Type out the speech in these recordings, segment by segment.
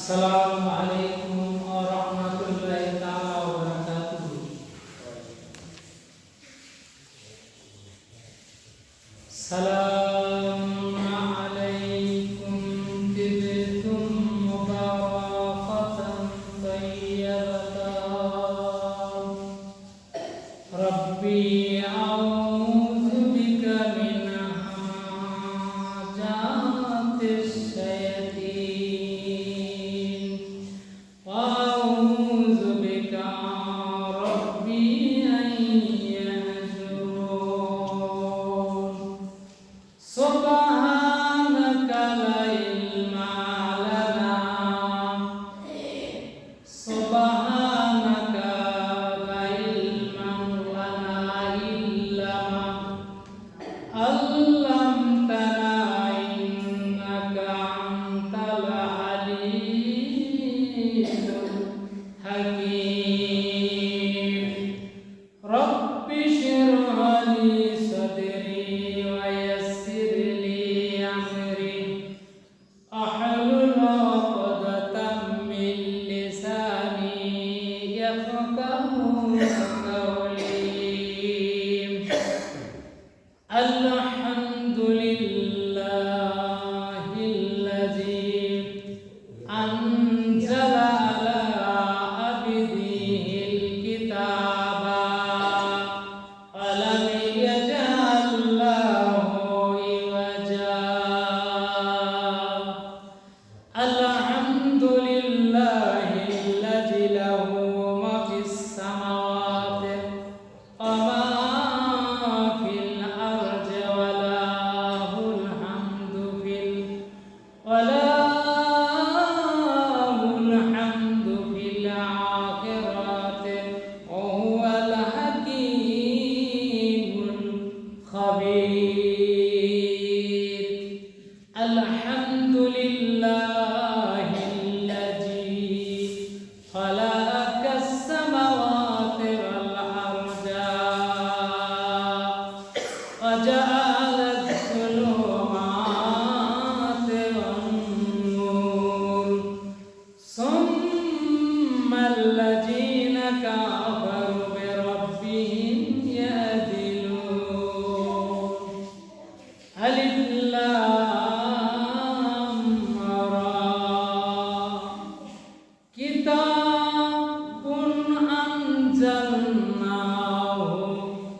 Assalamualaikum warahmatullahi taala wabarakatuh. Assalamu alaikum tibtum mubarakatan thayyibatan. Rabbi a'udzu bika min hamazatis syayatin wa a'udzu bika rabbi an yahzurun. Subhanaka la ilma lana Subhanaka la ilma lana illa ma 'allamtana innaka antal alimul hakim. Rabbi shrah li sadri wa yassir li amri ahlul 'uqdatam min lisani yafqahu qawli. Alhamdulillahillazi anzala ala abdihil kitaba wa lam yaj'al lahu iwaja. Alhamdulillahillazi lahu ma fis samawati wa ma fil ardi wa lahul hamdu fil akhirati wa huwal hakimul khabir. Alhamdulillahillazi khalaqas samawati wal arda wa ja'ala adh-dhulumati wan nur summa allazina kafaru bi rabbihim ya'dilun. Alif lam ra. Kitabun anzalnahu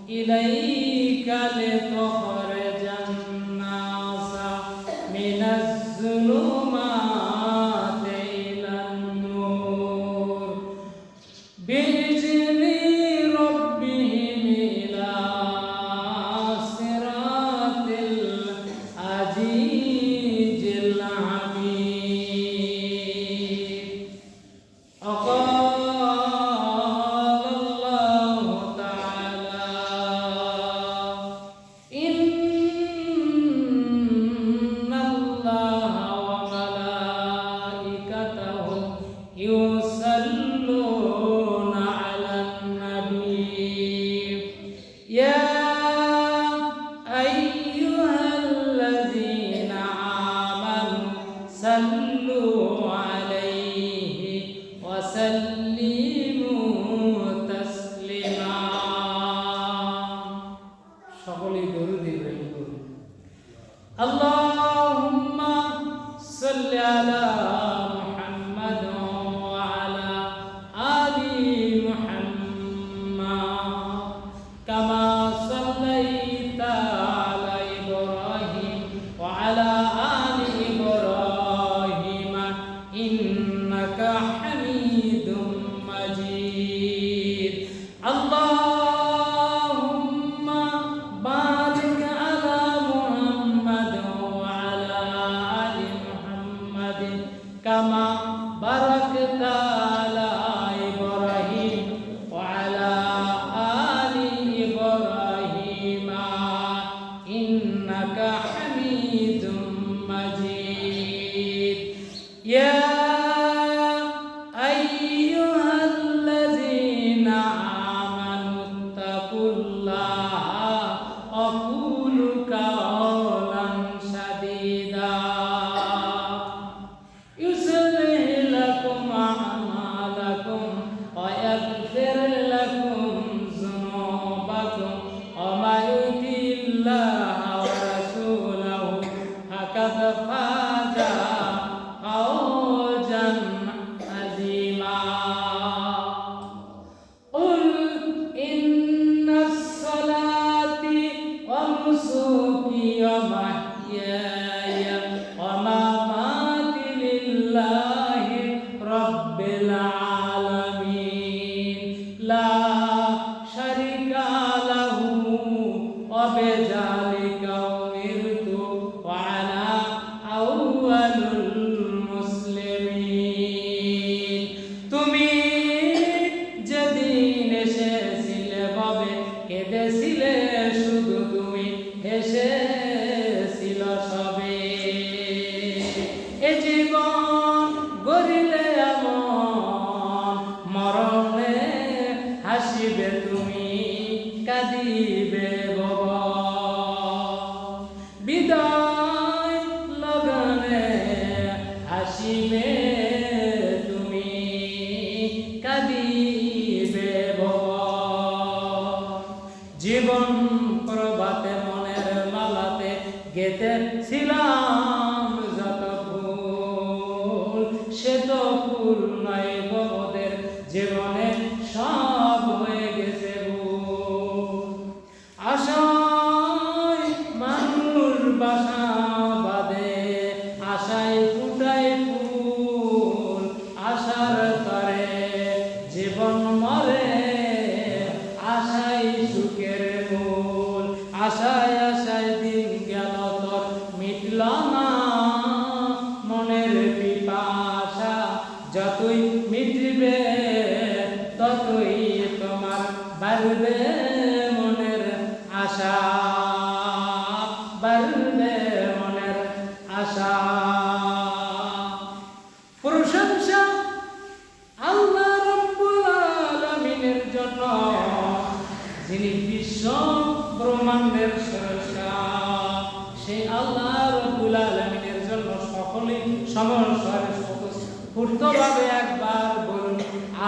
ilaika litukhrijan nasa minaz zulumati ilan nur bi'izni rabbihim ila siratil azizil hamid. Qala Allahu ta'ala কেঁদেছিলে শুধু তুমি, হেসেছিল সবে। এ জীবন গড়িলে এমন, মরণে হাসিবে তুমি, কাঁদিবে ভুবন। বিদায় লগনে হাসিবে তুমি, কাঁদিবে ভুবন। জীবন প্রভাতে মনের মালাতে গেঁথেছিলাম যত ফুল, সে তো ফুল নয় ভবদের জীবনে সব হয়ে গেছে ভুল। আশায় মানুষ বাসা বাঁধে, আশায় ফুটায় ফুল, আশার তরে জীবন মরে, আশায় সুখের মূল। আশায় আশায় দিন গেল তোর মিটল না মনের পিপাসা, যতই মিটবে ততই তোমার বাড়বে মনের আশা, বাড়বে মনের আশা। প্রশংসা আল্লাহ রাব্বুল আলামিনের জন্য, যিনি বিশ্ব ব্রহ্মাণ্ডের স্রষ্টা। সেই আল্লাহ রাব্বুল আলামিনের জন্য সকলেই সমস্বরে স্ফূর্তভাবে একবার বলুন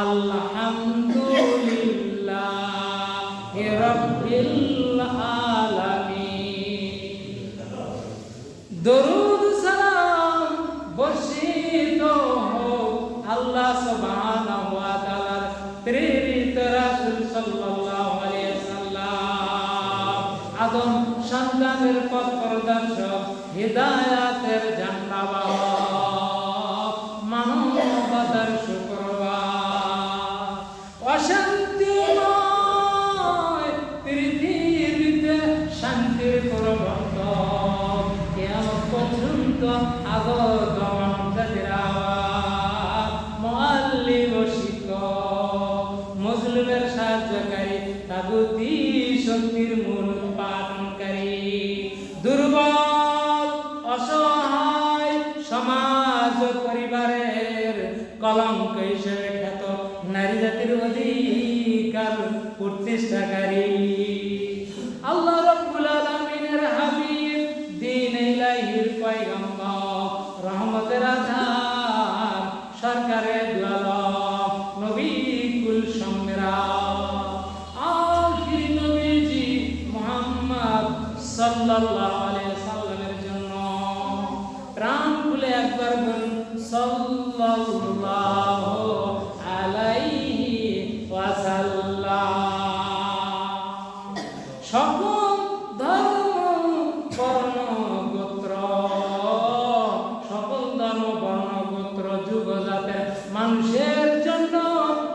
আলহামদুলিল্লাহি রাব্বিল আলামিন। দরুদ সালাম বর্ষিত হোক আল্লাহ সুবহানাহু ওয়া তাআলার প্রেরিত রাসূল সাল্লাল্লাহু আলাইহি ওয়াসাল্লাম, আদম সন্তানের পথ প্রদর্শক, হিদায়াতের ঝান্ডা বাহক, মানবতার শুক্রবার। অশান্তিময় পৃথিবীতে শান্তির প্রবর্তক, কিয়ামত পর্যন্ত আগত মানব জাতির আওয়াজ, মুআল্লিম ও শিক্ষক, মুসলিমের সাহায্যকারী, তাগুতি শক্তির মূল উৎপাদনকারী, দুর্বল অসহায় সমাজ ও পরিবারের কলঙ্ক হিসেবে খ্যাত নারী জাতির অধিকার প্রতিষ্ঠাকারী, আল্লাহ রাব্বুল আলামিনের হাবিব, দ্বীন ইলাহির পয়গম্বর, রহমতের আধার, সরকারের দুআলম, নবী কুল সম্রাট, আখির নবীজি মুহাম্মদ সাল্লাল্লাহু আলাইহি সাল্লামের জন্য প্রাণ খুলে একবার বলুন সাল্লাল্লাহু আলাইহি ওয়াসাল্লাম। সকল ধর্ম বর্ণ গোত্র, সকল ধর্ম বর্ণ গোত্র যুগ জাতের মানুষের জন্য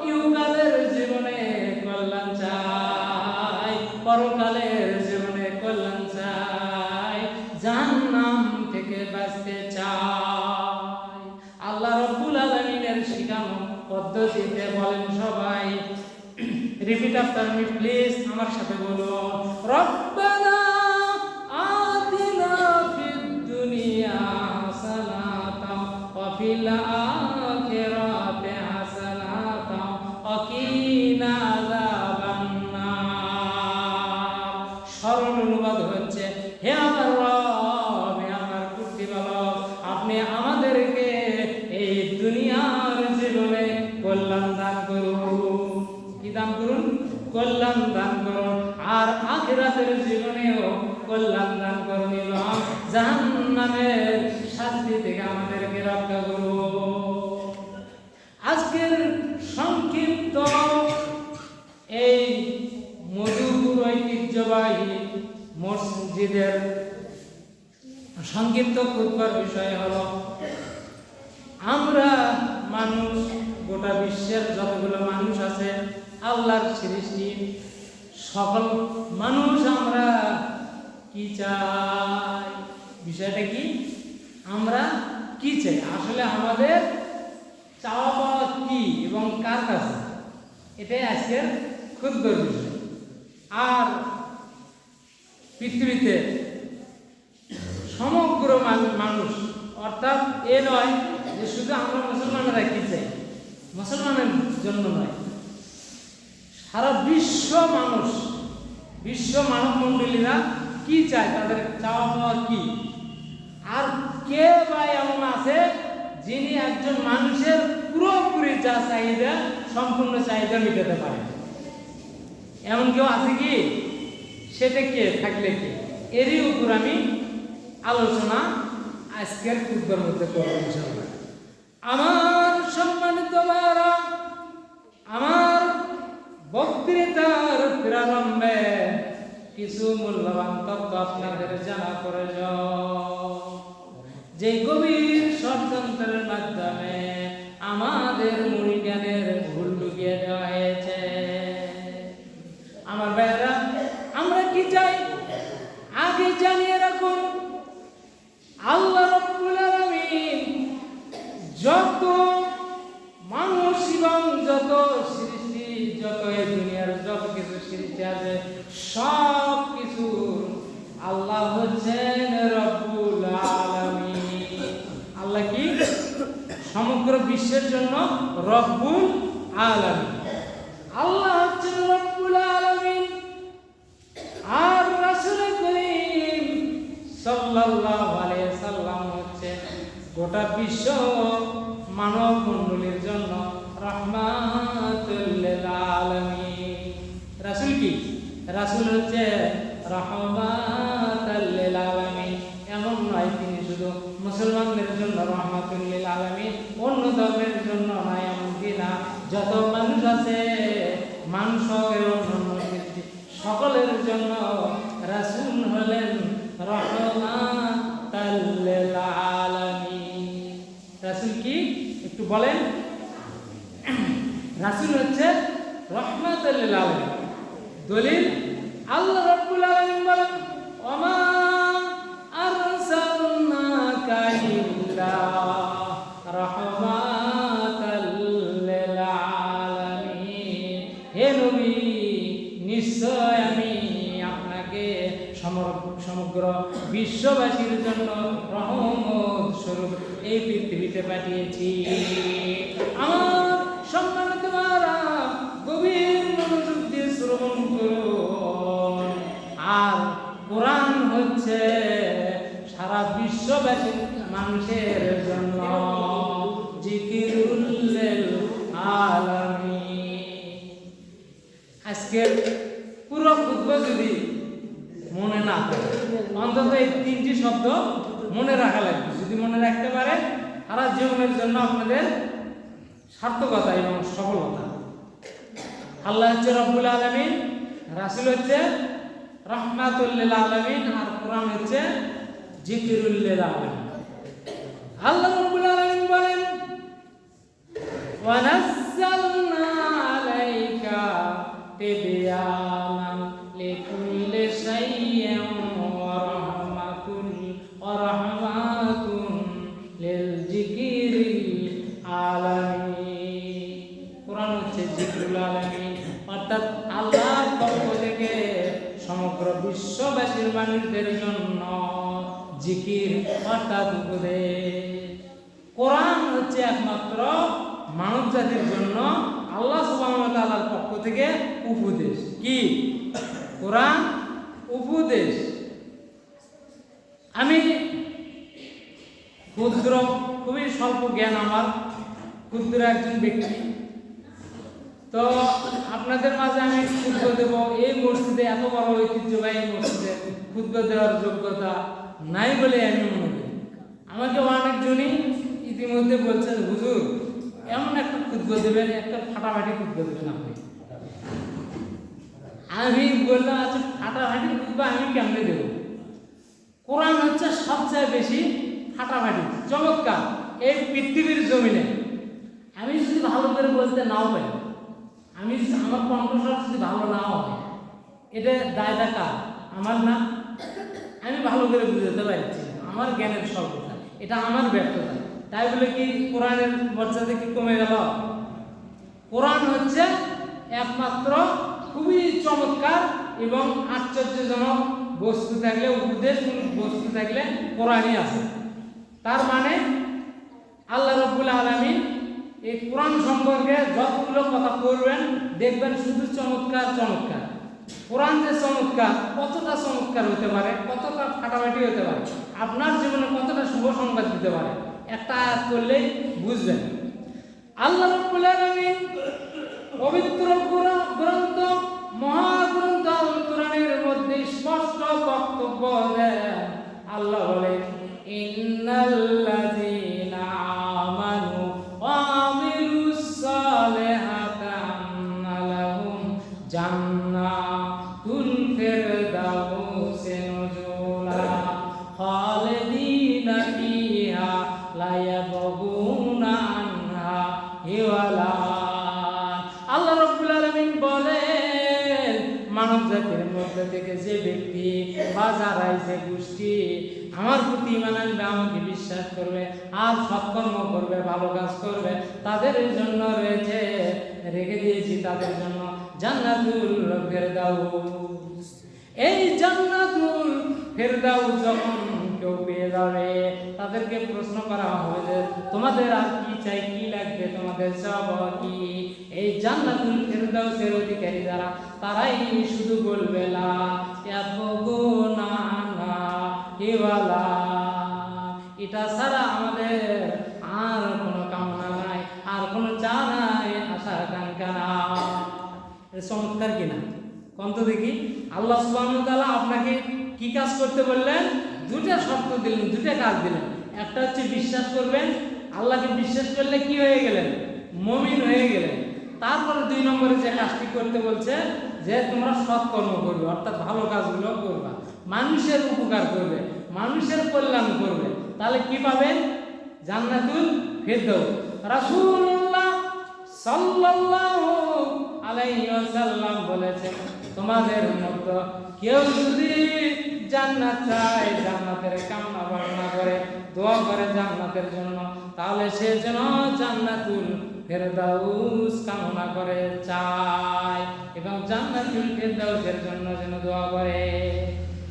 ইহকালের জীবনে কল্যাণ চাই, পরকালের জীবনে কল্যাণ চাই, জাহান্নাম থেকে বাঁচতে চাই। আল্লাহ রাব্বুল আলামিনের শিখানো পদ্ধতিতে বলেন সবাই, রিপিট আফটার মি প্লিজ, আমার সাথে বলুন রব্বানা আতিনা ফিদ দুনিয়া হাসানাতাও ওয়া ফিল আখিরাতি হাসানাতাও ওয়া কিনা আযাবান্নার। সরল অনুবাদ হচ্ছে, হে আমার রব, হে আমার প্রতিপালক, আপনি আমাদেরকে এই দুনিয়ার জীবনে কল্যাণ দান করুন। কি দান করুন? কল্যাণ দান করুন। আর আখিরাতের জীবনেও কল্যাণ দান করুন এবং জাহান্নামের শাস্তি থেকে আমাদেরকে রক্ষা করুন। আজকের সংক্ষিপ্ত এই মধুপুর ঐতিহ্যবাহী মসজিদের সংক্ষিপ্ত খুতবার বিষয় হলো, আমরা মানুষ, গোটা বিশ্বের যতগুলো মানুষ আছে আল্লাহর সৃষ্টি, সকল মানুষ আমরা কি চাই? বিষয়টা কি? আমরা কি চাই? আসলে আমাদের চাওয়া পাওয়া কি এবং কার কাছে, এটাই আজকের খুতবার বিষয়। আর পৃথিবীতে সমগ্র মানুষ, অর্থাৎ এ নয় যে শুধু আমরা মুসলমানরা কি চাই, মুসলমানের জন্য নয়, সারা বিশ্ব মানুষ, বিশ্ব মানব মণ্ডলীরা কি চায়, তাদের চাওয়া পাওয়া কি, আর কে বা এমন আছে যিনি একজন মানুষের পুরোপুরি যা চাহিদা সম্পূর্ণ চাহিদা মেটাতে পারে? এমন কেউ আছে কি? সেটা কে, থাকলে কে? এরই উপর আমি আলোচনা আজকের খুতবার মধ্যে করব ইনশাআল্লাহ। আমার সম্মানিত ভাইরা, আমার বক্তৃতার প্রারম্ভে কিছু মূল্যবান তথ্য আপনাদের জানা প্রয়োজন, যে গভীর ষড়যন্ত্রের মাধ্যমে আমাদের মূল জ্ঞানের ভুল ঢুকিয়ে দেওয়া হয়েছে। আমার ভাইরা, আমরা কি চাই আগে জানিয়ে রাখুন, আল্লাহ রাব্বুল আলামিন যত মানুষ এবং যত সৃষ্টি, যত এই দুনিয়ার যত কিছু সৃষ্টি আছে, সব কিছু আল্লাহ হচ্ছেন রব্বুল আলামিন। আল্লাহ কি? সমগ্র বিশ্বের জন্য রব্বুল আলামিন। আল্লাহ হচ্ছেন রব্বুল আলামিন। আর রাসূল করিম সাল্লাল্লাহু আলাইহি সাল্লাম হচ্ছে গোটা বিশ্ব মানব মণ্ডলীর জন্য রাহমাতুল লিল আলামিন। রাসূল কি? রাসূল হচ্ছে রাহমাতুল লিল আলামিন। এমন নয় তিনি শুধু মুসলমানদের জন্য রাহমাতুল লিল আলামিন, অন্য ধর্মের জন্য নয়, এমনকি না, যত মানুষ আছে, মানুষ এবং সকলের জন্য রাসূল হলেন রাহমাতুল লিল আলামিন। রাসূল কি একটু বলেন? রাসূল হচ্ছে রাহমাতুল লিল আলামিন। দলিল আল্লাহ রাব্বুল আলামিন বলেন, ওমা আরসালনাকা ইল্লা রাহমাতাল লিল আলামিন। হে নবী, নিশ্চয় আমি আপনাকে সমগ্র বিশ্ববাসীর জন্য রহমত স্বরূপ এই পৃথিবীতে পাঠিয়েছি। আমার সম্মানিত ভাইরা, গভীর মনোযোগ দিয়ে শ্রবণ করুন। আর কোরআন হচ্ছে সারা বিশ্ববাসী মানুষের জন্য জিকিরুল লিল আলামিন। আজকের পুরো খুতবা যদি মনে না থাকে, অন্তত এই তিনটি শব্দ মনে রাখা লাগবে। যদি মনে রাখতে পারে, সারা জীবনের জন্য আপনাদের সার্থকতা এবং সফলতা। আল্লাহ হচ্ছে রব্বুল আলামিন, রাসূল হচ্ছে রাহমাতুল লিল আলামিন, আর কোরআন হচ্ছে জিকিরুল লিল আলামিন। আল্লাহ রাব্বুল আলামিন বলেন, ওয়া নাযালনা আলাইকা তিবয়ানান লিকুল্লি শাইইন ওয়া রাহমাতুন লিল জিকিরিল আলামিন। কোরআন হচ্ছে জিকিরুল আলামিন, অর্থাৎ আল্লাহর পক্ষ থেকে সমগ্র বিশ্ববাসীর মানুষদের জন্য জিকির অর্থাৎ উপদেশ। কোরআন হচ্ছে একমাত্র মানব জাতির জন্য আল্লাহ সুবহানাহু ওয়া তাআলার পক্ষ থেকে উপদেশ। কি? কোরআন উপদেশ। আমি ক্ষুদ্র, খুবই স্বল্প জ্ঞান আমার, ক্ষুদ্র একজন ব্যক্তি, তো আপনাদের মাঝে আমি খুতবা দেব। এই মসজিদে, এত বড় ঐতিহ্যবাহী মসজিদে খুতবা দেওয়ার যোগ্যতা নাই বলে আমি মনে করি। আমাকে অনেকজনই ইতিমধ্যে বলছেন, হুজুর এমন একটা খুতবা দেবেন, একটা ফাটাফাটি খুতবা দেবেন আপনি। আমি বললাম, আচ্ছা ফাটাফাটি খুতবা আমি কেমনে দেব? কোরআন হচ্ছে সবচেয়ে বেশি ফাটাফাটি, চমৎকার এই পৃথিবীর জমিনে। আমি যদি ভালো করে বলতে নাও পারি, আমার কণ্ঠস্বর যদি ভালো নাও হয়, এটা দায়টা কার? আমার না? আমি ভালো করে বুঝতে পারছি, আমার জ্ঞানের স্বল্পতা, এটা আমার ব্যর্থতা। তাই বলে কি কোরআনের মর্যাদা কি কমে গেল? কোরআন হচ্ছে একমাত্র খুবই চমৎকার এবং আশ্চর্যজনক বস্তু থাকলে, উপদেশমূলক বস্তু থাকলে কোরআনই আছে। তার মানে আল্লাহ রাব্বুল আলামিন এই কোরআন সম্পর্কে যতগুলো কথা বলবেন দেখবেন শুধু চমৎকার চমৎকার। কোরআন যে চমৎকার, কতটা চমৎকার হতে পারে, কতটা ফাটাফাটি হতে পারে, আপনার জীবনে কতটা শুভ সংবাদ দিতে পারে, একটা আয়াত করলেই বুঝবেন। আল্লাহ রাব্বুল আলামিন পবিত্র গ্রন্থ, মহাগ্রন্থ আল কোরআনের মধ্যে স্পষ্ট বক্তব্য দেন। আল্লাহ বলেন, ইন্নাল্লাযীনা আমানু ওয়া আমিলুস সালিহাতি আন্না লাহুম জান্নাতুল ফিরদাউসি নুজুলা খালিদিনা ফিহা লা ইয়াবগুনা আনহা হিওয়ালা। আল্লাহ রাব্বুল আলামিন বলেন, মানব জাতির মধ্যে থেকে যে ব্যক্তি বা যারা যে গোষ্ঠী আমার প্রতি ঈমান আনবে, আমাকে বিশ্বাস করবে আর সৎকর্ম করবে, ভালো কাজ করবে, তাদের জন্য রয়েছে, রেখে দিয়েছি তাদের জন্য জান্নাতুল ফেরদাউস। এই জান্নাতুল ফেরদাউস যখন কেউ পেয়ে যাবে, তাদেরকে প্রশ্ন করা হবে যে তোমাদের আর কি চাই, কি লাগবে, তোমাদের চাওয়া কি? এই জান্নাতুল ফেরদাউসের অধিকারী যারা, তারাই শুধু বলবে লা ইয়াবগুনা আনহা হিওয়ালা। এটা ছাড়া আমাদের আর কোনো কামনা নাই, আর কোনো চা নাই, আশা আকাঙ্ক্ষা নাই। চমৎকার কিনা কন্ত দেখি। আল্লাহ সুবহানাহু ওয়া তাআলা আপনাকে কি কাজ করতে বললেন? দুটা শর্ত দিলেন, দুটা কাজ দিলেন। একটা হচ্ছে বিশ্বাস করবেন, আল্লাহকে বিশ্বাস করলে কি হয়ে গেলেন? মুমিন হয়ে গেলেন। তারপরে 2 নম্বরে যে কাজটি করতে বলছে যে তোমরা সৎকর্ম করবে, অর্থাৎ ভালো কাজগুলো করবে, মানুষের উপকার করবে, মানুষের কল্যাণ করবে, তাহলে কি পাবেন? জান্নাতুল ফেরদাউস। রাসূলুল্লাহ সাল্লাল্লাহু আলাইহি ওয়াসাল্লাম বলেছেন, তোমাদের মধ্যে কেউ যদি জান্নাত চায়, জান্নাতের কামনা বাসনা করে, দোয়া করে জান্নাতের জন্য, তাহলে সে যেন জান্নাতুল ফেরদাউস কামনা করে, চায় এবং জান্নাতুল ফেরদাউসের জন্য যেন দোয়া করে।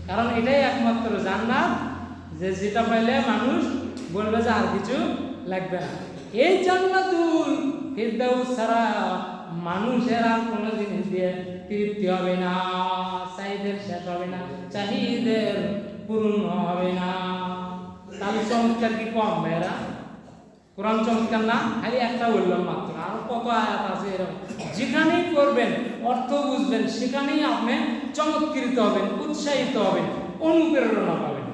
কারণ এটাই একমাত্র জান্নাত যে যেটা পাইলে মানুষ বলবে যে আর কিছু লাগবে না। এই জান্নাতুল ফেরদাউস ছাড়া মানুষের আর কোনো জিনিস দিয়ে তৃপ্তি হবে না, চাহিদার শেষ হবে না, চাহিদার পূরণ হবে না। তাহলে চমৎকার কি কম ভাইরা? কোরআন চমৎকার না? খালি একটা বললাম মাত্র, আর কত আয়াত আছে এরকম। যেখানেই করবেন, অর্থ বুঝবেন, সেখানেই আপনি চমৎকৃত হবেন, উৎসাহিত হবেন, অনুপ্রেরণা পাবেন।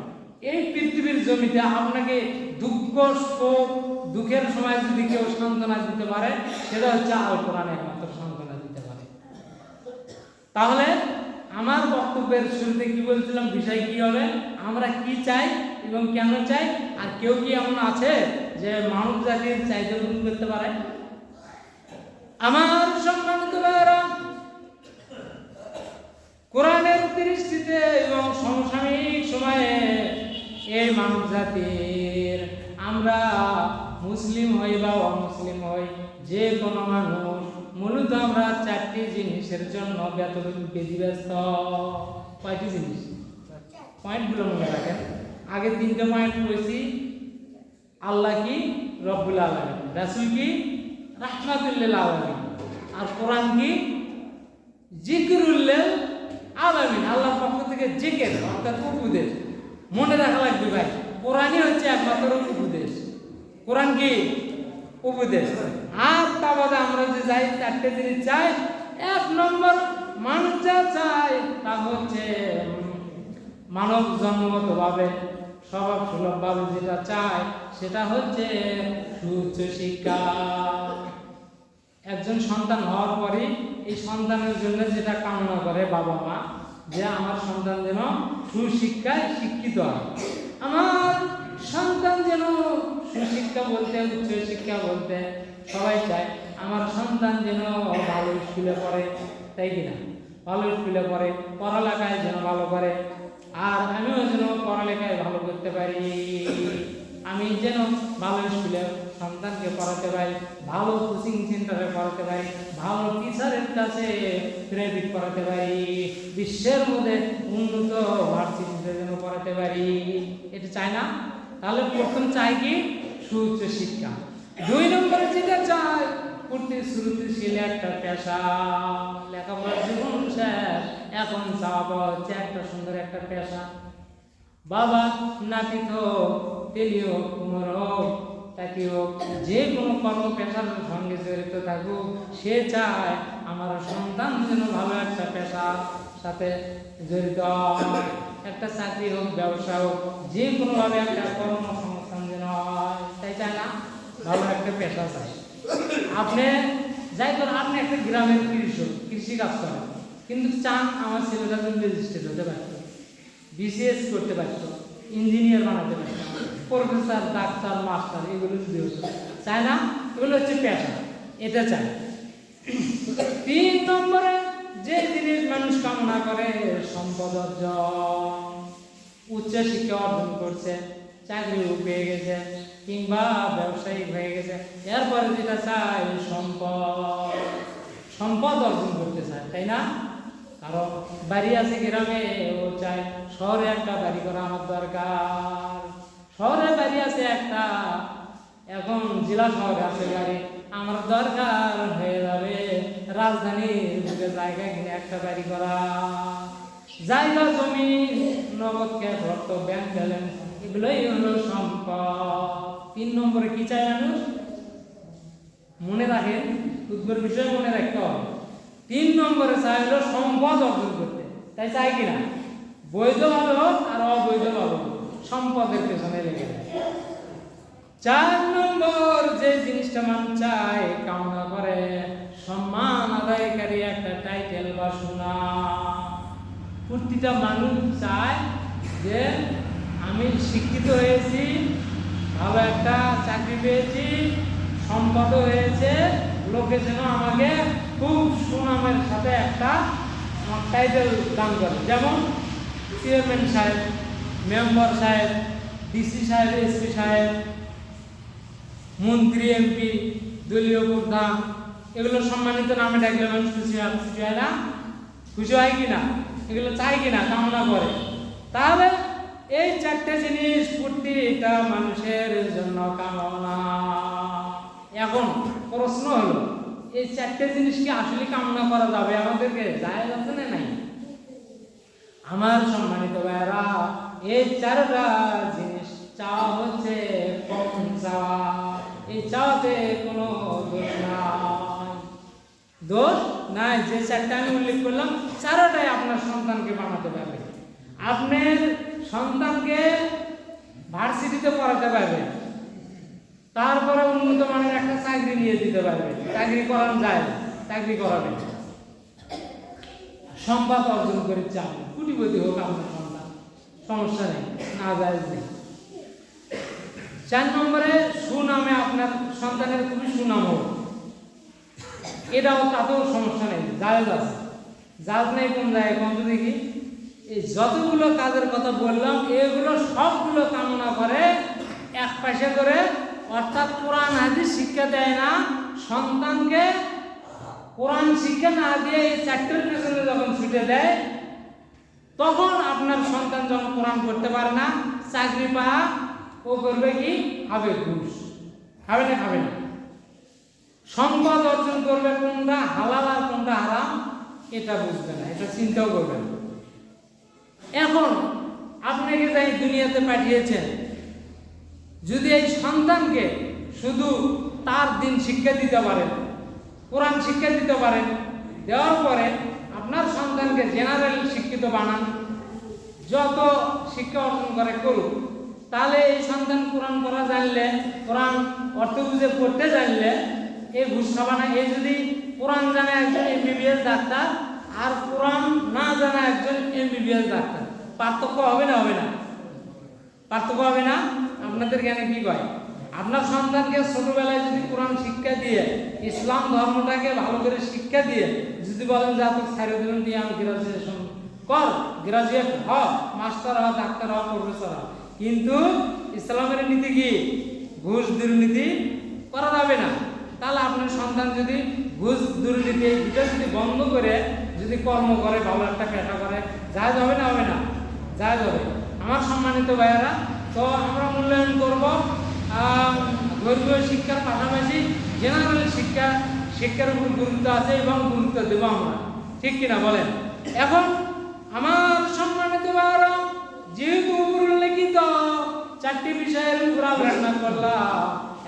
এই পৃথিবীর জমিতে আপনাকে দুঃখ, শোক, দুঃখের সময় যদি কেউ সান্ত্বনা দিতে পারে, সেটা হচ্ছে আল কোরআন একমাত্র সান্ত্বনা দিতে পারে। তাহলে আমার বক্তব্যের শুরুতে কি বলছিলাম, বিষয় কি হবে, আমরা কি চাই এবং কেন চাই, আর কেউ কি এমন আছে যে মানব জাতির চাহিদা পূরণ করতে পারে? আমার সম্মানিত ভাইরা, কোরআনের দৃষ্টিতে এবং সমসাময়িক সময়ে এই মানব জাতির, আমরা মুসলিম হই বা অমুসলিম হই, যে কোনো মানুষ, মূলত আমরা 4টি জিনিসের জন্য ব্যতিব্যস্ত। কয়টি জিনিস? পয়েন্টগুলো মনে রাখেন। আগে 3টে পয়েন্ট বলেছি। আল্লাহ কি? রব্বুল আলামিন। রাসূল কি? রাহমাতুল লিল আলামিন। আর কোরআন কি? জিকরুল লিল আলামিন। আল্লাহর পক্ষ থেকে জিকির, অর্থাৎ উপদেশ। মনে রাখা লাগবে ভাই, কোরআনই হচ্ছে একমাত্র উপদেশ। কোরআন কি? উপদেশ। আর তা বাদে আমরা যে যাই 4টে জিনিস চাই, 1 নম্বর মানুষ যা চায় তা হচ্ছে মানব জন্মগতভাবে, স্বভাব সুলভভাবে যেটা চায় সেটা হচ্ছে সুউচ্চ শিক্ষা। একজন সন্তান হওয়ার পরে এই সন্তানের জন্য যেটা কামনা করে বাবা মা, যে আমার সন্তান যেন সুশিক্ষায় শিক্ষিত হয়, আমার সন্তান যেন সুশিক্ষা বলতে, উচ্চ শিক্ষা বলতে সবাই চায় আমার সন্তান যেন ভালো স্কুলে পড়ে, তাই কিনা? ভালো স্কুলে পড়ে, পড়ালেখায় যেন ভালো করে, আর আমিও যেন পড়ালেখায় ভালো করতে পারি, আমি যেন ভালো স্কুলে সন্তানকে পড়াতে পারি, ভালো কোচিং সেন্টারে পড়াতে পারি, ভালো টিচারের কাছে প্রাইভেট পড়াতে পারি, বিশ্বের মধ্যে উন্নত ভার্সিটিতে যেন পড়াতে পারি, এটা চাই না? তাহলে প্রথম চাই কি? সুউচ্চ শিক্ষা। 2 নম্বরে যেটা চাই, প্রতিশ্রুতিশীল একটা পেশা। লেখাপড়ার জীবন শেষ, এখন চাওয়া হচ্ছে একটা সুন্দর একটা পেশা। বাবা নাপিত হোক, তেলি হোক, কুমোর হোক, তাকে হোক, যে কোনো কর্ম পেশার সঙ্গে জড়িত থাকুক, সে চায় আমার সন্তান যেন ভালো একটা পেশার সাথে জড়িত হয়। একটা চাকরি হোক, ব্যবসা হোক, যে কোনোভাবে একটা কর্মসংস্থান যেন হয়, তাই চায় না? ভালো একটা পেশা চাই। আপনি যাই করেন, আপনি একটা গ্রামের কৃষক, কৃষি কাজ করেন, কিন্তু চান আমার ছেলেটা যেন ম্যাজিস্ট্রেট হতে পারত, বিসিএস করতে পারত, ইঞ্জিনিয়ার বানাতে পারত, প্রফেসর, ডাক্তার, মাস্টার, এগুলো যদি হতো, চায় না? এগুলো হচ্ছে পেশা, এটা চায়। 3 নম্বরে যে জিনিস মানুষ কামনা করে, সম্পদ অর্জন। উচ্চ শিক্ষা অর্জন করছে, চাকরিও পেয়ে গেছে, কিংবা ব্যবসায়িক হয়ে গেছে, এরপরে যেটা চায় সম্পদ, সম্পদ অর্জন করতে চায়, তাই না? কারণ বাড়ি আছে গ্রামে, ও চায় শহরে একটা বাড়ি করা আমার দরকার। শহরে বাড়ি আছে একটা, এখন জেলা শহরে আছে বাড়ি, আমার দরকার হয়ে যাবে রাজধানীর বুকে জায়গা কিনে একটা বাড়ি করা। জায়গা, জমি, নগদ ক্যাশ, অর্থ, ব্যাংক ব্যালেন্স, এগুলোই হলো সম্পদ। 3 নম্বরে কি চাই মানুষ? মনে রাখেন, উদ্ভর বিষয় মনে রাখতে হবে। 3 নম্বরে চাই হলো সম্পদ অর্জন করতে, তাই চাই কিনা? বৈধভাবে হোক আর অবৈধভাবে হোক, সম্পদের পেছনে লেগে যায়। 4 নম্বর যে জিনিসটা মানুষ চায়, কামনা করে, সম্মান আদায়কারী একটা টাইটেল বা সুনাম। প্রতিটা মানুষ চায় যে আমি শিক্ষিত হয়েছি, ভালো একটা চাকরি পেয়েছি, সম্পদ হয়েছে, লোকে যেন আমাকে খুব সুনামের সাথে একটা আমার টাইটেল দান করে। যেমন চেয়ারম্যান সাহেব, মেম্বার সাহেব, ডিসি সাহেব, এসপি সাহেব, মন্ত্রী, এমপি, দলীয় প্রধান, এগুলো সম্মানিত নামে ডাকলে মানুষ খুশি হয় না? খুশি হয় কিনা? এগুলো চাই কিনা? কামনা করে। তাহলে এই 4টে জিনিস প্রতিটা মানুষের জন্য কামনা। এখন প্রশ্ন হলো, এই 4টে জিনিস কি আসলে কামনা করা যাবে আমাদেরকে? যায় যাচ্ছে না? নাই। আমার সম্মানিত ভাইরা, এই 4টা জিনিস চাওয়া হচ্ছে কম চাওয়া। এই চাওয়াতে কোনো দোষ নাই, দোষ নাই। যে 4টা আমি উল্লেখ করলাম, 4টাই আপনার সন্তানকে বানাতে পারবে। আপনার সন্তানকে ভার্সিটিতে পড়াতে পারবে, তারপরে উন্নত মানের একটা চাকরি নিয়ে দিতে পারবে, চাকরি করানো যায়, চাকরি করাবে, সম্পদ অর্জন করে চান, কোটিপতি হোক আপনার সন্তান, সমস্যা নেই, না যায় নেই। 4 নম্বরে সুনামে আপনার সন্তানের খুবই সুনাম হোক, এটাও তাতেও সমস্যা নেই, জায়েজ আছে। জায়েজ নেই কোন জায়গায়? কোন দেখি, এই যতগুলো কাজের কথা বললাম, এগুলো সবগুলো কামনা করে এক পাশে করে, অর্থাৎ কোরআন হাদিস শিক্ষা দেয় না সন্তানকে। কোরআন শিক্ষা না দিয়ে এই 4টের পেছনে যখন ছুটে দেয়, তখন আপনার সন্তান যখন কোরআন পড়তে পারে না, চাকরি পাওয়া, ও করবে কি? খাবে ঘুষ। খাবে না? খাবে না। সম্পদ অর্জন করবে, কোনটা হালাল আর কোনটা হারাম এটা বুঝবে না, এটা চিন্তাও করবে না। এখন আপনাকে যাই দুনিয়াতে পাঠিয়েছেন, যদি এই সন্তানকে শুধু তার দিন শিক্ষা দিতে পারেন, কোরআন শিক্ষা দিতে পারেন, দেওয়ার পরে আপনার সন্তানকে জেনারেল শিক্ষিত বানান, যত শিক্ষা অর্জন করে করুক, তাহলে এই সন্তান কোরআন পড়া জানলে, কোরআন অর্থ বুঝে পড়তে জানলে এই ঘুষ খাবা না। এই যদি কোরআন জানে একজন এমবিবিএস ডাক্তার আর কোরআন না জানা একজন এমবিবিএস ডাক্তার, পার্থক্য হবে না? হবে না? পার্থক্য হবে না? আপনাদের জ্ঞানে কি কয়? আপনার সন্তানকে ছোটবেলায় যদি কোরআন শিক্ষা দিয়ে, ইসলাম ধর্মটাকে ভালো করে শিক্ষা দিয়ে যদি বলেন যে আপনি ছাড়িয়ে দিলেন দিয়ে আমি গ্রাজুয়েশন কর, গ্রাজুয়েট হ, মাস্টার হ, ডাক্তার হ, প্রফেসর হ, কিন্তু ইসলামের নীতি কি? ঘুষ দুর্নীতি করা যাবে না। তাহলে আপনার সন্তান যদি ঘুষ দুর্নীতি এই দুটো যদি বন্ধ করে যদি কর্ম করে, ভালো একটা পেশা করে, জায়েজ হবে না? হবে না? জায়েজ হবে। আমার সম্মানিত ভাইয়েরা, তো আমরা মূল্যায়ন করব ধর্মীয় শিক্ষার পাশাপাশি জেনারেল শিক্ষার উপর গুরুত্ব আছে এবং গুরুত্ব দেবো আমরা, ঠিক কিনা বলেন? এখন আমার সম্মানিত ভাইয়েরা, যেহেতু উল্লেখিত 4টি বিষয়ের উপর আলোচনা করলাম,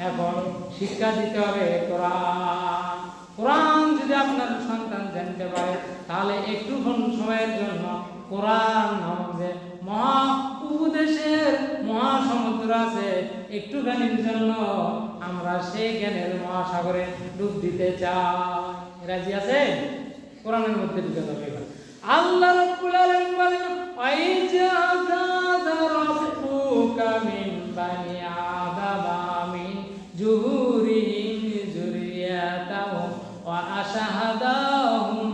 এখন শিক্ষা দিতে হবে কোরআন। কোরআন যদি আপনার সন্তান জানতে পারে, তাহলে একটু সময়ের জন্য কোরআন নামক যে মহা উপদেশের মহাসমুদ্র আছে, একটুখানির জন্য আমরা সেই জ্ঞানের মহাসাগরে ডুব দিতে চাই। রাজি আছে? কোরআনের মধ্যে ঢুকে যাবে। আল্লাহ রাব্বুল আলামিন বলেন, ওয়াইজা যাযা রাব্বুকা মিন বানি আদামা মিন জুহুরিহিম যুররিয়াতাহুম ওয়া আশহাদাহুম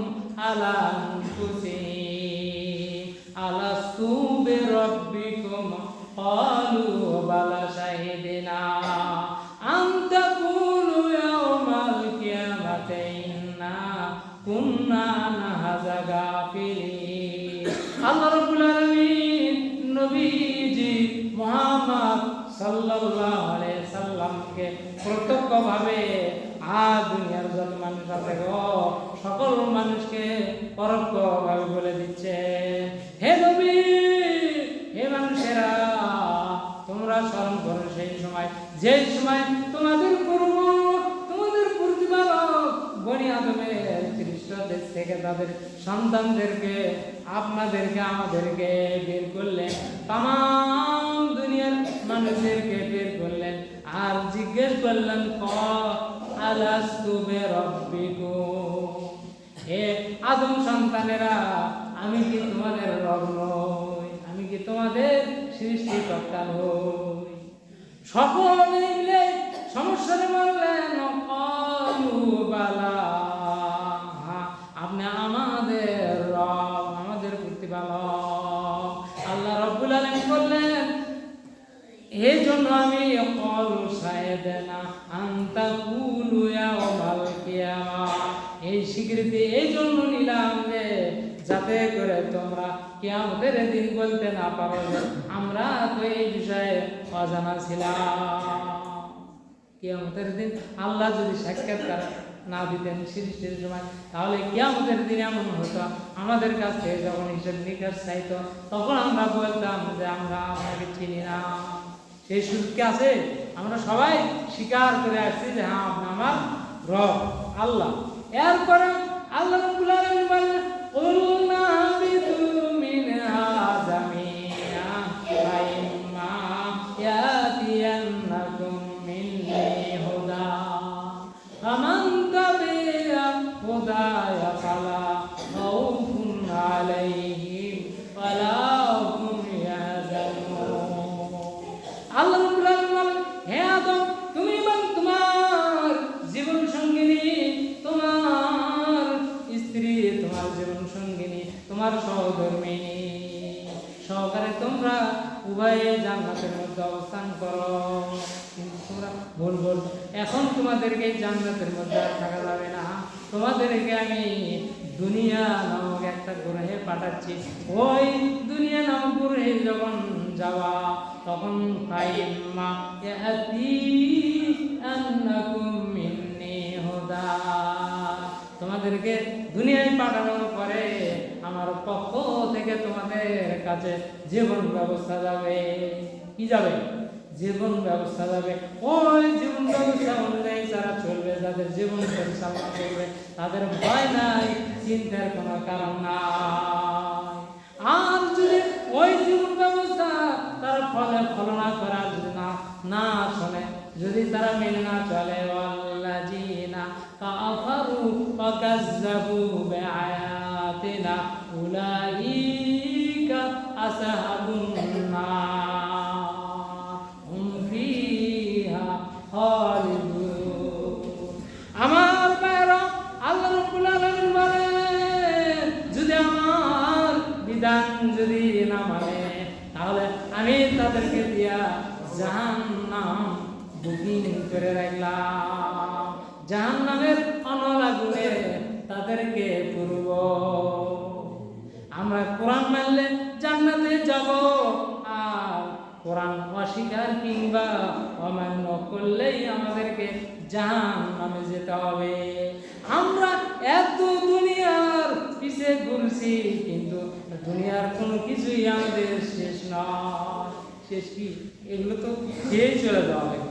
আলা আনফুসিহিম আলাস্তু বিরাব্বিকুম ক্বালু বালা শাহিদনা আন তাকুলু ইয়াওমাল কিয়ামাতি ইন্না কুন্না নাহযা গাফিলিন। আল্লাহ রাব্বুল আলামিন নবীজি মুহাম্মদ সাল্লাল্লাহু আলাইহি সাল্লামকে প্রত্যক্ষভাবে দুনিয়ার যত মানুষ আছে সকল মানুষকে পরোক্ষভাবে বলে দিচ্ছে, হে নবী, হে মানুষেরা, তোমরা স্মরণ করো সেই সময়, যে সময় তোমাদের প্রতিপালক বনি আদমের 30 দেশ থেকে তাদের সন্তানদেরকে, আপনাদেরকে, আমাদেরকে বের করলেন, তাম দুনিয়ার মানুষদেরকে বের করলেন, আর জিজ্ঞেস করলেন, আলাস্তু বিরাব্বিকুম, হে আদম সন্তানেরা, আমি কি তোমাদের রব নই? আমি কি তোমাদের সৃষ্টিকর্তা নই? সকলে মিলে সমস্যারে বললেন, ক্বালু বালা, আপনি আমাদের রব, আমাদের প্রতিপালক। আল্লাহ রাব্বুল আলামিন বললেন, এই জন্য আমি ক্বালু শাহিদনা আন তাকুলু ইয়াওমাল কিয়ামাহ, এই স্বীকৃতি এই জন্য নিলাম যে যাতে করে তোমরা কিয়ামতের দিন বলতে না পারো আমরা তো এই বিষয়ে অজানা ছিলাম। কিয়ামতের দিন আল্লাহ যদি সাক্ষাৎকার না দিতেন সৃষ্টির সময়, তাহলে কিয়ামতের দিন এমন হতো, আমাদের কাছ থেকে যখন হিসেব নিকাশ চাইতো, তখন আমরা বলতাম যে আমরা আপনাকে চিনি না। সেই সুযোগ আছে? আমরা সবাই স্বীকার করে আসছি যে হ্যাঁ, আপনি আমার রব আল্লাহ। এরপরে আল্লাহ রাব্বুল আলামিন বলেন, কুলনা বিতু মিনহা জামিআ ওয়া ইম্মা ইয়াতিয়ান্নাকুম মিন্নি হুদা ফামান তাবিআ হুদায়া ফালা খাউফুন আলাইহিম ওয়ালা হুম ইয়াহজানুন। আল্লাহ রাব্বুল আলামিন বলেন, হে আদম, তুমি এবং তোমার জীবন সঙ্গিনী, তোমার স্ত্রী, তোমার জীবন সঙ্গিনী, তোমার সহধর্মিনী সহকারে তোমরা উভয়ে জান্নাতের মধ্যে অবস্থান করো। কিন্তু তোমরা ভুল এখন তোমাদেরকে জান্নাতের মধ্যে আর থাকা যাবে না, তোমাদেরকে আমি দুনিয়া নামক একটা গ্রহে পাঠাচ্ছি। ওই দুনিয়া নামক গ্রহে যখন যাওয়া, তখন ফাইম্মা ইয়াতিয়ান্নাকুম মিন্নি হুদা, তোমাদেরকে দুনিয়ায় পাঠানোর পরে আমার পক্ষ থেকে তোমাদের কাছে জীবন ব্যবস্থা যাবে। কি যাবে? জীবন ব্যবস্থা যাবে। ওই জীবন ব্যবস্থা অনুযায়ী যারা চলবে, যাদের জীবন পরিচালনা করবে, তাদের ভয় নাই, চিন্তার কোনো কারণ নাই। আর যদি ওই জীবন ব্যবস্থা তার ফলনা করা যদি না শোনে, যদি তারা মেনে না চলে, ওয়াল্লাযীনা কাফারু ওয়া কাযযাবু বিআয়াতিনা উলাইকা আসহাবুন নার হুম ফিহা খালিদুন। আমার ভাইরা, আল্লাহ রাব্বুল আলামিন বলেন, যদি আমার বিধান যদি না মানে, তাহলে আমি তাদেরকে দিয়া জাহান্নাম বুকিং করে রাখলাম। জাহান্নামের অনল আগুনে তাদেরকে পুরব। আমরা কোরআন মানলে জান্নাতে যাব, আর কোরআন অস্বীকার কিংবা অমান্য করলেই আমাদেরকে জাহান্নামে যেতে হবে। আমরা এত দুনিয়ার পিছে ঘুরছি, কিন্তু দুনিয়ার কোনো কিছুই আমাদের শেষ নয়। শেষ কি? এগুলো তো খেয়েই চলে যাওয়া লাগবে,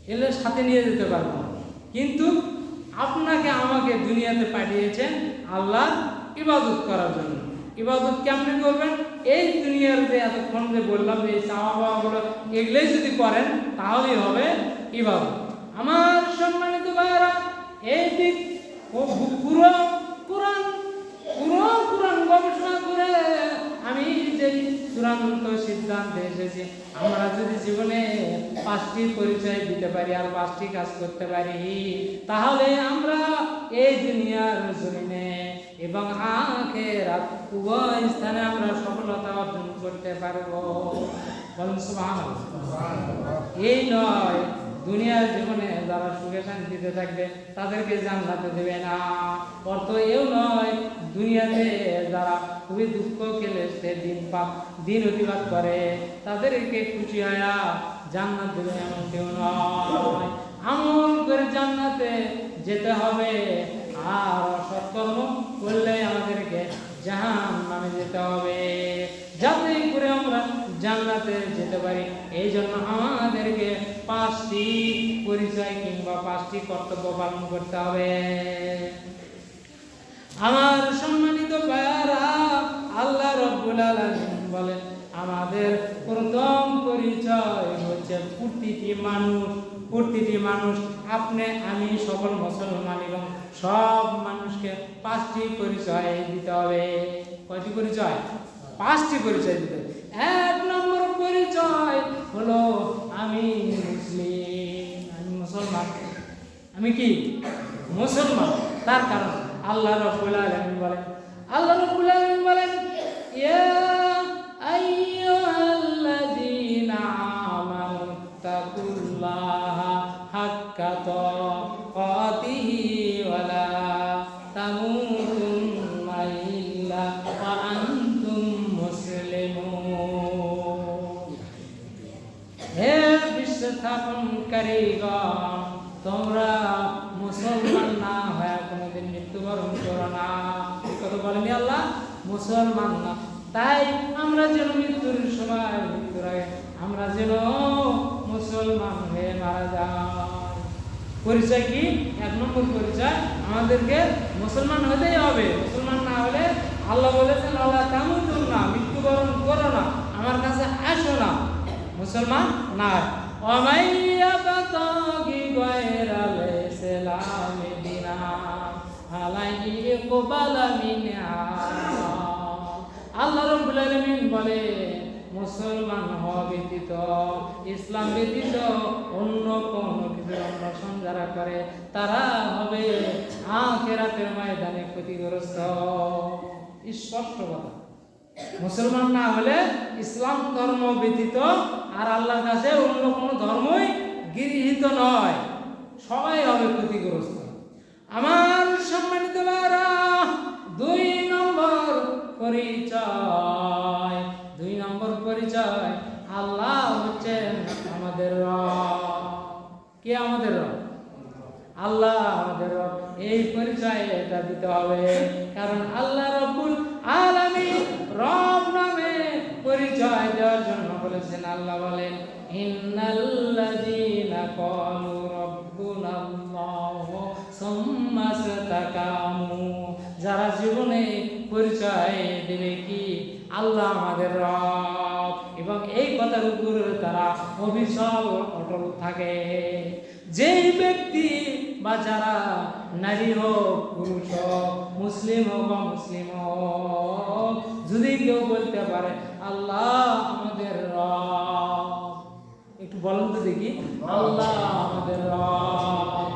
এগুলো সাথে নিয়ে যেতে পারবো না। কিন্তু আপনাকে আমাকে দুনিয়াতে পাঠিয়েছেন আল্লাহর ইবাদত করার জন্য। ইবাদত কেমনে করবেন? এই দুনিয়ার যে এতক্ষণ যে বললাম যে চাওয়া পাওয়াগুলো, এগুলোই যদি করেন তাহলেই হবে ইবাদত। আমার সম্মানিত ভাইয়েরা, এই দিক পুরো কোরআন গবেষণা করে আমি যে চূড়ান্ত সিদ্ধান্তে এসেছি, আমরা যদি জীবনে 5টি পরিচয় দিতে পারি আর 5টি কাজ করতে পারি, তাহলে আমরা এই দুনিয়ার জমিনে এবং আখিরাত উভয় স্থানে আমরা সফলতা অর্জন করতে পারবো। বলুন সুবহানাল্লাহ। এই নয় দুনিয়ার জীবনে যারা সুখে শান্তিতে থাকবে তাদেরকে জান্নাতে দেবে না, অর্থ এও নয় দুনিয়াতে যারা খুবই দুঃখ কেলেসে দিন অতিবাদ করে তাদেরকে খুশি হয়া জান্নাত দেবে, এমন কেউ নয়। আমল করে জান্নাতে যেতে হবে, আর সৎকর্ম করলে আমাদেরকে জাহান্নামে যেতে হবে। যাতে করে আমরা জান্নাতে যেতে পারি, এই জন্য আমাদেরকে 5টি পরিচয় কিংবা 5টি কর্তব্য পালন করতে হবে। আমার সম্মানিত ভাইয়ারা, আল্লাহ রাব্বুল আলামিন বলেন আমাদের প্রথম পরিচয় হচ্ছে প্রতিটি মানুষ আপনি আমি সকল মুসলমান এবং সব মানুষকে 5টি পরিচয় দিতে হবে। কয়টি পরিচয়? 5টি পরিচয় দিতে হবে। 1 নম্বর পরিচয় হলো আমি মুসলিম, আমি মুসলমান। আমি কি? মুসলমান। তার কারণ আল্লাহ রাব্বুল আলামিন বলেন ইয়া আইয়ুহাল্লাযীনা আমানু তাকুল্লাহা হাক্কা তুকাতিহি ওয়া লা তামুতুন্না ইল্লা ওয়া আনতুম মুসলিমুন। হে বিশ্ব স্থাপনকারীগণ, তোমরা মুসলমান না হয়ে কোনোদিন মৃত্যুবরণ করো না। এই কথা বলেনি আল্লাহ? মুসলমান না। তাই আমরা যেন মৃত্যুর আগে আমরা যেন মুসলমান হয়ে মারা যাই। পরিচয় কি? 1 নম্বর পরিচয়, আমাদেরকে মুসলমান হতেই হবে। মুসলমান না হলে আল্লাহ বলেছেন আল্লাহ তামুতুন্না, মৃত্যুবরণ করো না, আমার কাছে আসো না, মুসলমান না। ওয়ামাইয়াবতাগি গায়রাল ইসলামি দীনা আলাইহি ইকবালা মিনহা। আল্লাহ রাব্বুল আলামিন বলে মুসলমান হওয়া ব্যতীত, ইসলাম ব্যতীত অন্য কোনো কিছু অনুসরণ যারা করে তারা হবে আখিরাতের ময়দানে ক্ষতিগ্রস্ত। স্পষ্ট কথা। মুসলমান না হলে ইসলাম ধর্ম ব্যতীত আর আল্লাহর কাছে অন্য কোনো ধর্মই গৃহীত নয়, সবাই হবে ক্ষতিগ্রস্ত। আমার সম্মানিত ভাইরা, 2 নম্বর পরিচয় আল্লাহ হচ্ছেন আমাদের রব। কে আমাদের রব? আল্লাহ আমাদের রব। এই পরিচয় এটা দিতে হবে, কারণ আল্লাহ রাব্বুল আলামিন রব নামে পরিচয় দেওয়ার জন্য বলেছেন। আল্লাহ বলেন ইন্নাল্লাযীনা ক্বালু রাব্বুনাল্লাহু সুম্মা ইসতাকামু, যারা জীবনে পরিচয় দেবে কি আল্লাহ আমাদের রব, এবং এই কথার উপর তারা অবিচল অটল থাকে। যেই ব্যক্তি বা যারা নারী হোক পুরুষ হোক, মুসলিম হোক অমুসলিম হোক, যদি কেউ বলতে পারে আল্লাহ আমাদের রব, একটু বলুন তো দেখি, আল্লাহ আমাদের রব,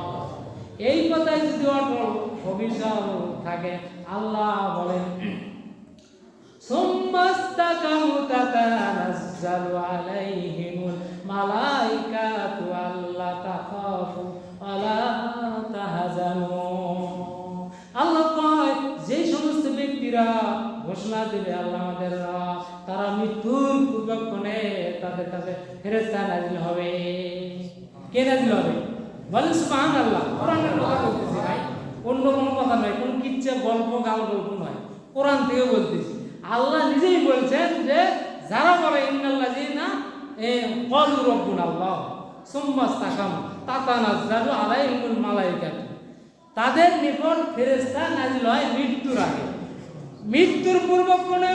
এই কথায় যদি অটল অবিচল থাকে, আল্লাহ বলেন সুম্মাস্তাকামু তাতানাজ্জালু তাতানাজ্জালু আলাইহিমুল মালাইকাতু আল্লা তাখাফু ওয়ালা তাহজানু। আল্লাহ কয় যে সমস্ত ব্যক্তিরা ঘোষণা দেবে আল্লাহ আমাদের রব, তারা মৃত্যুর পূর্বক্ষণে তাদের কাছে ফেরেশতা নাজিল হবে। কে নাজিল হবে? বলেন সুবহানাল্লাহ। কোরআনের কথা বলতেছি ভাই, অন্য কোনো কথা নয়, কোনো কিচ্ছা গল্প গাল গল্প নয়, কোরআন থেকে বলতেছি। আল্লাহ নিজেই বলছেন যে যারা বলে ইন্নাল্লাযিনা ক্বালু রাব্বুনা আল্লাহ সুম্মা ইসতাকামু তাতানাজ্জালু আলাইহিমুল মালাইকাতু, তাদের নিকট ফেরেশতা নাজিল হয় মৃত্যুর আগে। মৃত্যুর পূর্বক্ষণে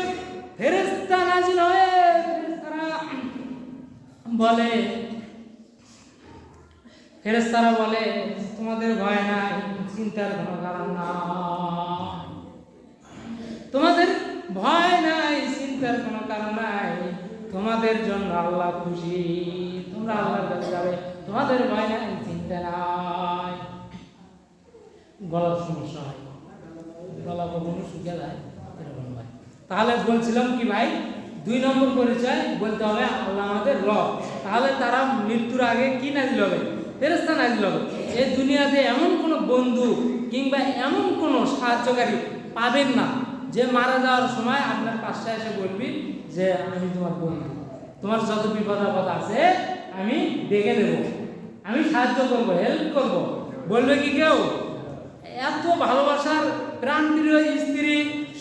ফেরেশতা নাজিল হয়ে ফেরেশতারা বলে তোমাদের ভয় নাই, চিন্তার কোনো কারণ নাই, তোমাদের ভয় নাই, চিন্তার কোনো কারণ নাই, তোমাদের জন্য আল্লাহ খুশি, তোমরা আল্লাহর কাছে যাবে, তোমাদের ভয় নাই, চিন্তা নাই। গলার সমস্যা হয়, গলা কখনো শুকিয়ে যায়, এরকম হয়। তাহলে বলছিলাম কি ভাই, 2 নম্বর পরিচয় বলতে হবে আল্লাহ আমাদের রব। তাহলে তারা মৃত্যুর আগে কি নাজিল হবে? ফেরেশতা নাজিল হবে। এই দুনিয়াতে এমন কোনো বন্ধু কিংবা এমন কোনো সাহায্যকারী পাবেন না যে মারা যাওয়ার সময় আপনার পাশে এসে বলবি যে আমি তোমার বন্ধু, তোমার যত বিপদ আপদ আছে আমি দেখে নেব, আমি সাহায্য করবো, হেল্প করব, বলবে কি কেউ? এত ভালোবাসার প্রাণপ্রিয় স্ত্রী,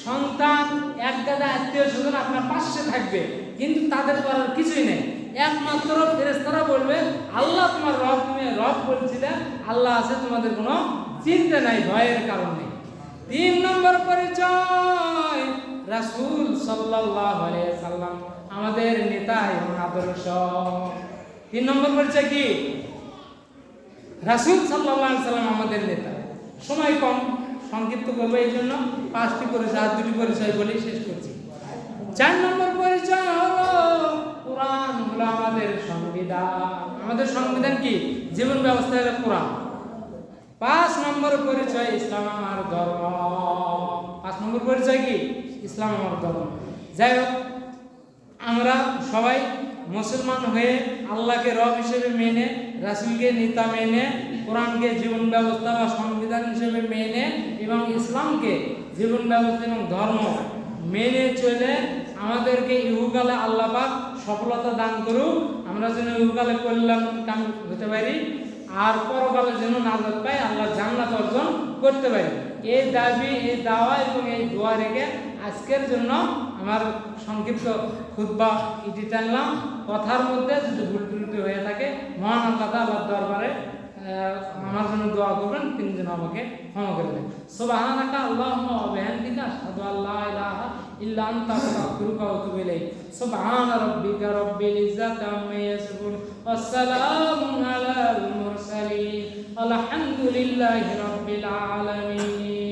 সন্তান, এক গাদা আত্মীয় স্বজন আপনার পাশে থাকবে, কিন্তু তাদের করার কিছুই নেই। একমাত্র ফেরেশতারা বলবে আল্লাহ তোমার রব, তুমি রব বলছিলে, আল্লাহ আছে, তোমাদের কোনো চিন্তা নাই, ভয়ের কারণ নেই। 3 নম্বর পরিচয় রাসূল সাল্লাল্লাহু আলাইহি সাল্লাম আমাদের নেতা এবং আদর্শ। 3 নম্বর পরিচয় কি? রাসূল সাল্লাল্লাহু আলাইহি সাল্লাম আমাদের নেতা। সময় কম, সংক্ষিপ্ত করবো, এই জন্য 5টি পরিচয় আর 2টি পরিচয় বলেই শেষ করছি। 4 নম্বর পরিচয় হলো কোরআন হলো আমাদের সংবিধান। আমাদের সংবিধান কি? জীবন ব্যবস্থা হলো কোরআন। 5 নম্বর পরিচয় ইসলাম আমার ধর্ম। 5 নম্বর পরিচয় কি? ইসলাম আমার ধর্ম। যাই হোক, আমরা সবাই মুসলমান হয়ে আল্লাহকে রব হিসেবে মেনে, রাসূলকে নেতা মেনে, কোরআনকে জীবন ব্যবস্থা বা সংবিধান হিসেবে মেনে এবং ইসলামকে জীবন ব্যবস্থা এবং ধর্ম মেনে চলে আমাদেরকে ইহকালে আল্লাহ পাক সফলতা দান করুক। আমরা যেন ইহকালে কল্যাণ কাম হতে পারি আর পরকালে যেন নাজাত পাই, আল্লাহ জান্নাত অর্জন করতে পারি। এই দাবি, এই দাওয়া এবং এই দোয়া রেখে আজকের জন্য আমার সংক্ষিপ্ত খুতবা ইতি টানলাম। কথার মধ্যে যদি ভুল ত্রুটি হয়ে থাকে মহান আল্লাহর দরবারে আমার জন্য দোয়া করবেন, তিনি যেন আমাকে ক্ষমা করে দেন। সুবহানাকা আল্লাহুম্মা ওয়া বিহামদিকা আশহাদু আল্লা ইলাহা ইল্লা আনতা আস্তাগফিরুকা ওয়া আতুবু ইলাইক। সুবহানা রাব্বিকা রাব্বিল ইজ্জাতি আম্মা ইয়াসিফুন ওয়া সালামুন আলাল মুরসালিন আলহামদুলিল্লাহি রাব্বিল আলামিন।